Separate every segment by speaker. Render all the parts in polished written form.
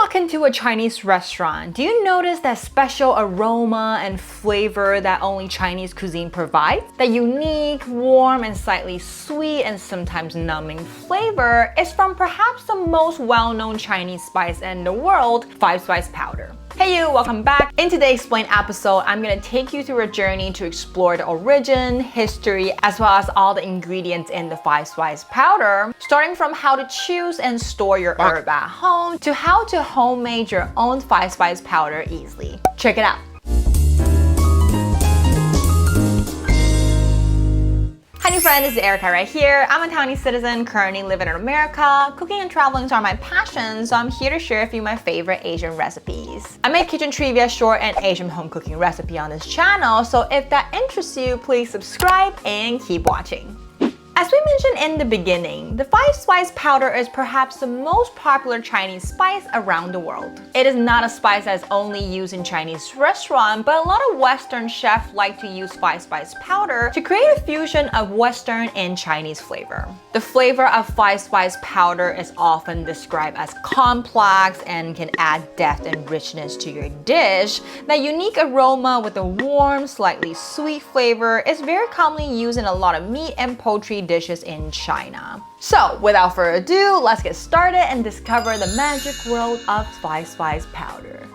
Speaker 1: walk into a Chinese restaurant, do you notice that special aroma and flavor that only Chinese cuisine provides? That unique, warm, and slightly sweet and sometimes numbing flavor is from perhaps the most well-known Chinese spice in the world, 5-spice powder. Hey you, welcome back. In today's Explain episode, I'm gonna take you through a journey to explore the origin, history, as well as all the ingredients in the 5-spice powder, starting from how to choose and store your herb at home to how to homemade your own 5-spice powder easily. Check it out. Hi new friend, this is Erica right here. I'm a Taiwanese citizen currently living in America. Cooking and traveling are my passions, so I'm here to share a few of my favorite Asian recipes. I make kitchen trivia, short, and Asian home cooking recipe on this channel, so if that interests you, please subscribe and keep watching. As we mentioned in the beginning, the 5-spice powder is perhaps the most popular Chinese spice around the world. It is not a spice that's only used in Chinese restaurants, but a lot of Western chefs like to use 5-spice powder to create a fusion of Western and Chinese flavor. The flavor of 5-spice powder is often described as complex and can add depth and richness to your dish. That unique aroma with a warm, slightly sweet flavor is very commonly used in a lot of meat and poultry dishes in China. So without further ado, let's get started and discover the magic world of 5-spice powder.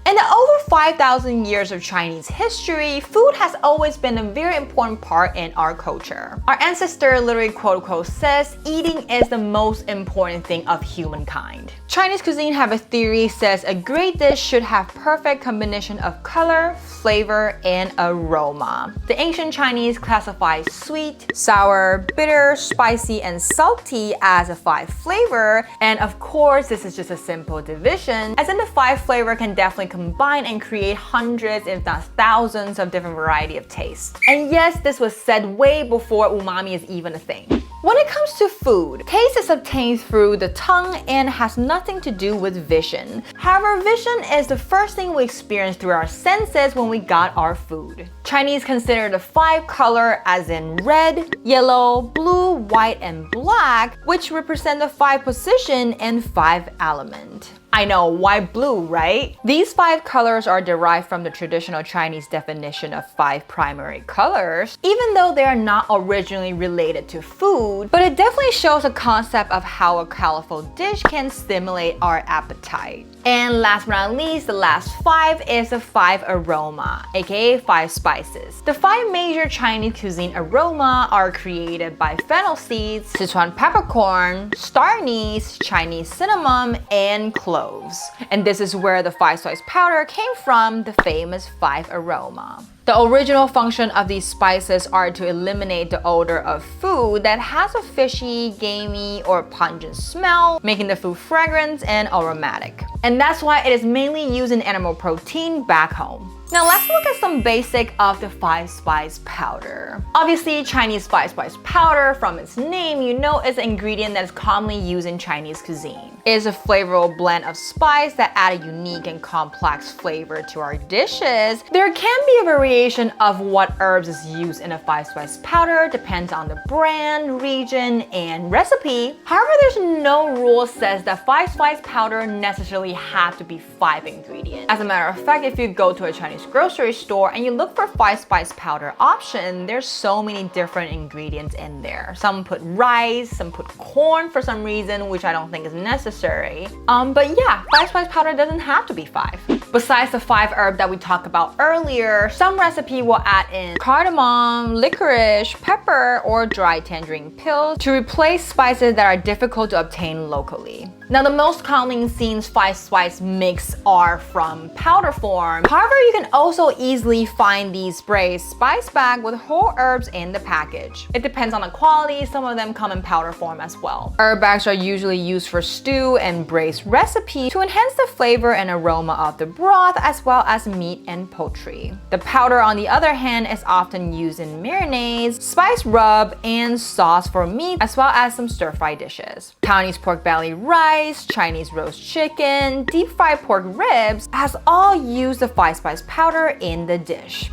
Speaker 1: In the over 5,000 years of Chinese history, food has always been a very important part in our culture. Our ancestor literally quote-unquote says, eating is the most important thing of humankind. Chinese cuisine have a theory says a great dish should have perfect combination of color, flavor, and aroma. The ancient Chinese classified sweet, sour, bitter, spicy, and salty as a 5 flavor. And of course, this is just a simple division, as in the 5 flavor can definitely combine and create hundreds if not thousands of different variety of tastes. And yes, this was said way before umami is even a thing. When it comes to food, taste is obtained through the tongue and has nothing to do with vision. However, vision is the first thing we experience through our senses when we got our food. Chinese consider the 5 color as in red, yellow, blue, white, and black, which represent the 5 position and 5 element. I know, why blue, right? These 5 colors are derived from the traditional Chinese definition of 5 primary colors, even though they are not originally related to food, but it definitely shows a concept of how a colorful dish can stimulate our appetite. And last but not least, the last 5 is the 5 aroma, aka 5 spices. The 5 major Chinese cuisine aroma are created by fennel seeds, Sichuan peppercorn, star anise, Chinese cinnamon, and cloves. And this is where the 5-spice powder came from, the famous 5 aroma. The original function of these spices are to eliminate the odor of food that has a fishy, gamey, or pungent smell, making the food fragrant and aromatic. And that's why it is mainly used in animal protein back home. Now let's look at some basic of the 5-spice powder. Obviously, Chinese 5-spice powder, from its name, you know it's an ingredient that is commonly used in Chinese cuisine. It is a flavorful blend of spice that add a unique and complex flavor to our dishes. There can be a variation of what herbs is used in a 5-spice powder, depends on the brand, region, and recipe. However, there's no rule says that 5-spice powder necessarily have to be 5 ingredients. As a matter of fact, if you go to a Chinese grocery store and you look for 5-spice powder option, there's so many different ingredients in there. Some put rice, some put corn for some reason, which I don't think is necessary. But yeah, 5-spice powder doesn't have to be 5. Besides the 5 herbs that we talked about earlier, some recipe will add in cardamom, licorice, pepper, or dried tangerine pills to replace spices that are difficult to obtain locally. Now, the most commonly seen 5-spice mix are from powder form. However, you can also easily find these sprays spice bag with whole herbs in the package. It depends on the quality, some of them come in powder form as well. Herb bags are usually used for stew and braised recipes to enhance the flavor and aroma of the broth as well as meat and poultry. The powder, on the other hand, is often used in marinades, spice rub, and sauce for meat as well as some stir-fry dishes. Taiwanese pork belly rice, Chinese roast chicken, deep fried pork ribs has all used the 5-spice powder in the dish.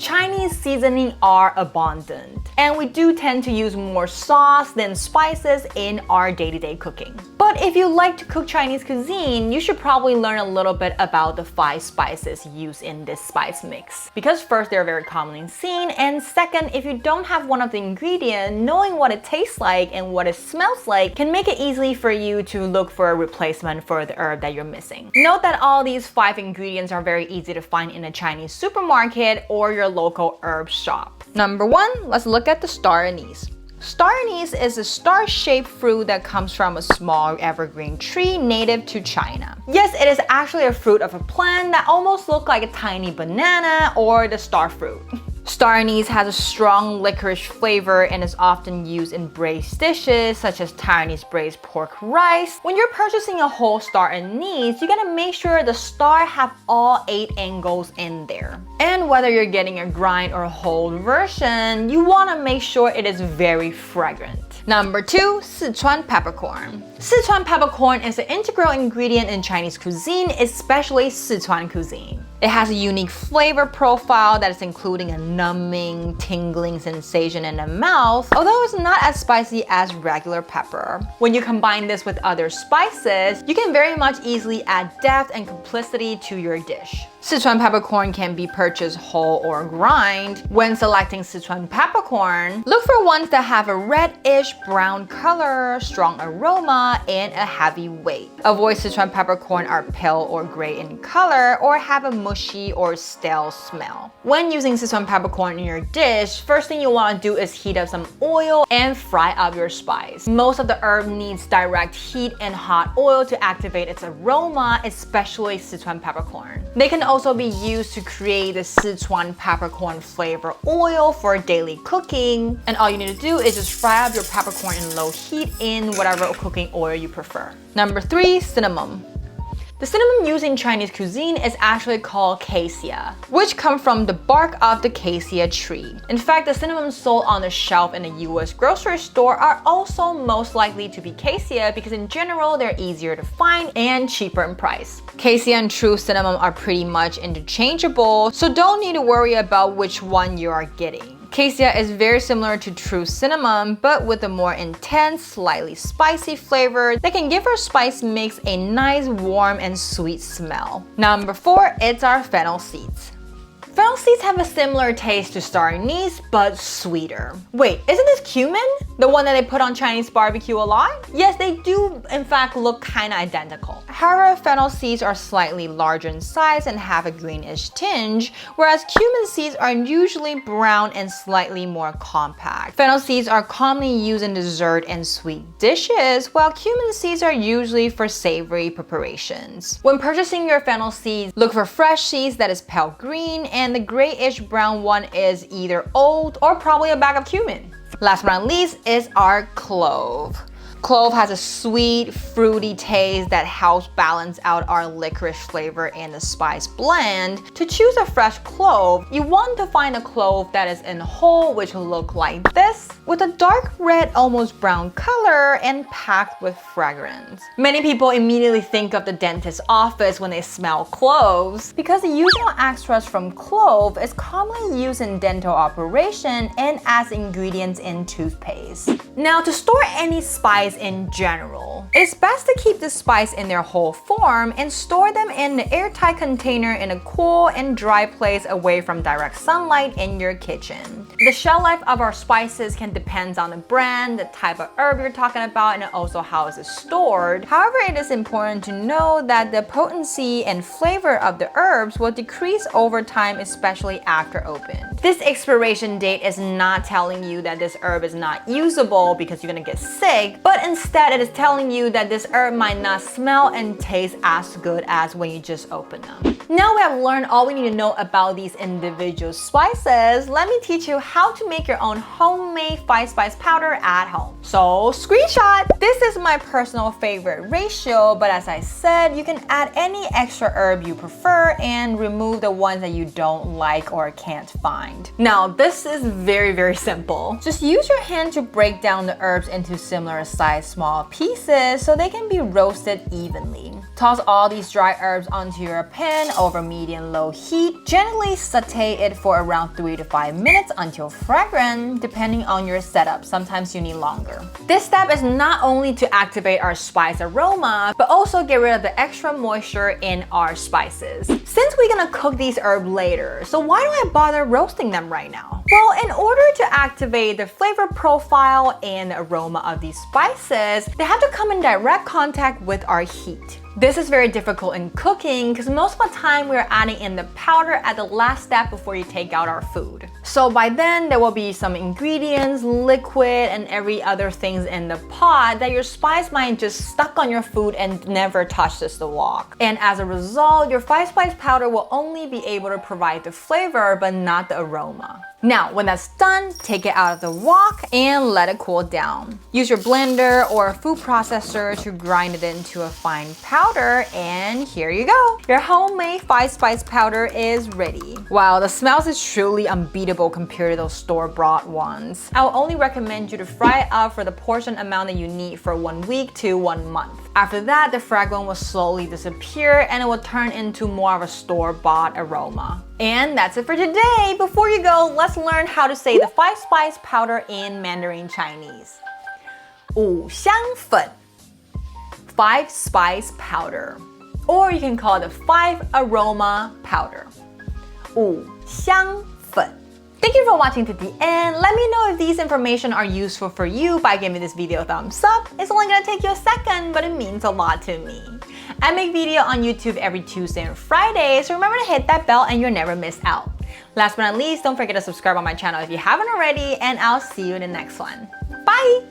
Speaker 1: Chinese seasoning are abundant, and we do tend to use more sauce than spices in our day-to-day cooking. But if you like to cook Chinese cuisine, you should probably learn a little bit about the 5 spices used in this spice mix. Because first, they're very commonly seen, and second, if you don't have one of the ingredients, knowing what it tastes like and what it smells like can make it easy for you to look for a replacement for the herb that you're missing. Note that all these 5 ingredients are very easy to find in a Chinese supermarket or your local herb shop. Number 1, let's look at the star anise. Star anise is a star-shaped fruit that comes from a small evergreen tree native to China. Yes, it is actually a fruit of a plant that almost looks like a tiny banana or the star fruit. Star anise has a strong licorice flavor and is often used in braised dishes such as Taiwanese braised pork rice. When you're purchasing a whole star anise, you gotta make sure the star have all 8 angles in there. And whether you're getting a grind or whole version, you wanna make sure it is very fragrant. Number 2, Sichuan peppercorn. Sichuan peppercorn is an integral ingredient in Chinese cuisine, especially Sichuan cuisine. It has a unique flavor profile that is including a numbing, tingling sensation in the mouth, although it's not as spicy as regular pepper. When you combine this with other spices, you can very much easily add depth and complexity to your dish. Sichuan peppercorn can be purchased whole or grind. When selecting Sichuan peppercorn, look for ones that have a reddish brown color, strong aroma, and a heavy weight. Avoid Sichuan peppercorn are pale or gray in color or have a mushy or stale smell. When using Sichuan peppercorn in your dish, first thing you want to do is heat up some oil and fry up your spice. Most of the herb needs direct heat and hot oil to activate its aroma, especially Sichuan peppercorn. They can also be used to create the Sichuan peppercorn flavor oil for daily cooking. And all you need to do is just fry up your peppercorn in low heat in whatever cooking oil you prefer. Number 3, cinnamon. The cinnamon used in Chinese cuisine is actually called Cassia, which comes from the bark of the Cassia tree. In fact, the cinnamon sold on the shelf in a US grocery store are also most likely to be Cassia because in general, they're easier to find and cheaper in price. Cassia and true cinnamon are pretty much interchangeable, so don't need to worry about which one you are getting. Cassia is very similar to true cinnamon, but with a more intense, slightly spicy flavor that can give our spice mix a nice, warm, and sweet smell. Number 4, it's our fennel seeds. Fennel seeds have a similar taste to star anise, but sweeter. Wait, isn't this cumin? The one that they put on Chinese barbecue a lot? Yes, they do in fact look kinda identical. However, fennel seeds are slightly larger in size and have a greenish tinge, whereas cumin seeds are usually brown and slightly more compact. Fennel seeds are commonly used in dessert and sweet dishes, while cumin seeds are usually for savory preparations. When purchasing your fennel seeds, look for fresh seeds that is pale green, and the grayish brown one is either old or probably a bag of cumin. Last but not least is our clove. Clove has a sweet, fruity taste that helps balance out our licorice flavor in the spice blend. To choose a fresh clove, you want to find a clove that is in whole, which will look like this, with a dark red, almost brown color and packed with fragrance. Many people immediately think of the dentist's office when they smell cloves because the usual extras from clove is commonly used in dental operation and as ingredients in toothpaste. Now, to store any spice in general, it's best to keep the spice in their whole form and store them in an airtight container in a cool and dry place away from direct sunlight in your kitchen. The shelf life of our spices can depend on the brand, the type of herb you're talking about, and also how it is stored. However, it is important to know that the potency and flavor of the herbs will decrease over time, especially after opened. This expiration date is not telling you that this herb is not usable because you're gonna get sick, but instead it is telling you that this herb might not smell and taste as good as when you just open them. Now we have learned all we need to know about these individual spices. Let me teach you how to make your own homemade 5-spice powder at home. So screenshot! This is my personal favorite ratio, but as I said, you can add any extra herb you prefer and remove the ones that you don't like or can't find. Now this is very simple. Just use your hand to break down the herbs into similar size small pieces so they can be roasted evenly. Toss all these dry herbs onto your pan over medium-low heat. Gently saute it for around 3 to 5 minutes until fragrant, depending on your setup. Sometimes you need longer. This step is not only to activate our spice aroma, but also get rid of the extra moisture in our spices. Since we're gonna cook these herbs later, so why do I bother roasting them right now? Well, in order to activate the flavor profile and aroma of these spices, they have to come in direct contact with our heat. This is very difficult in cooking because most of the time we're adding in the powder at the last step before you take out our food. So by then there will be some ingredients, liquid, and every other things in the pot that your spice might just stuck on your food and never touches the wok. And as a result, your five spice powder will only be able to provide the flavor but not the aroma. Now, when that's done, take it out of the wok and let it cool down. Use your blender or a food processor to grind it into a fine powder, and here you go. Your homemade five spice powder is ready. Wow, the smells is truly unbeatable compared to those store-bought ones. I will only recommend you to fry it up for the portion amount that you need for 1 week to 1 month. After that, the fragrance will slowly disappear and it will turn into more of a store-bought aroma. And that's it for today. Before you go, let's learn how to say the five spice powder in Mandarin Chinese. 五香粉, five spice powder. Or you can call it the five aroma powder. 五香粉. Thank you for watching to the end. Let me know if these information are useful for you by giving this video a thumbs up. It's only gonna take you a second, but it means a lot to me. I make video on YouTube every Tuesday and Friday, so remember to hit that bell and you'll never miss out. Last but not least, don't forget to subscribe on my channel if you haven't already, and I'll see you in the next one. Bye!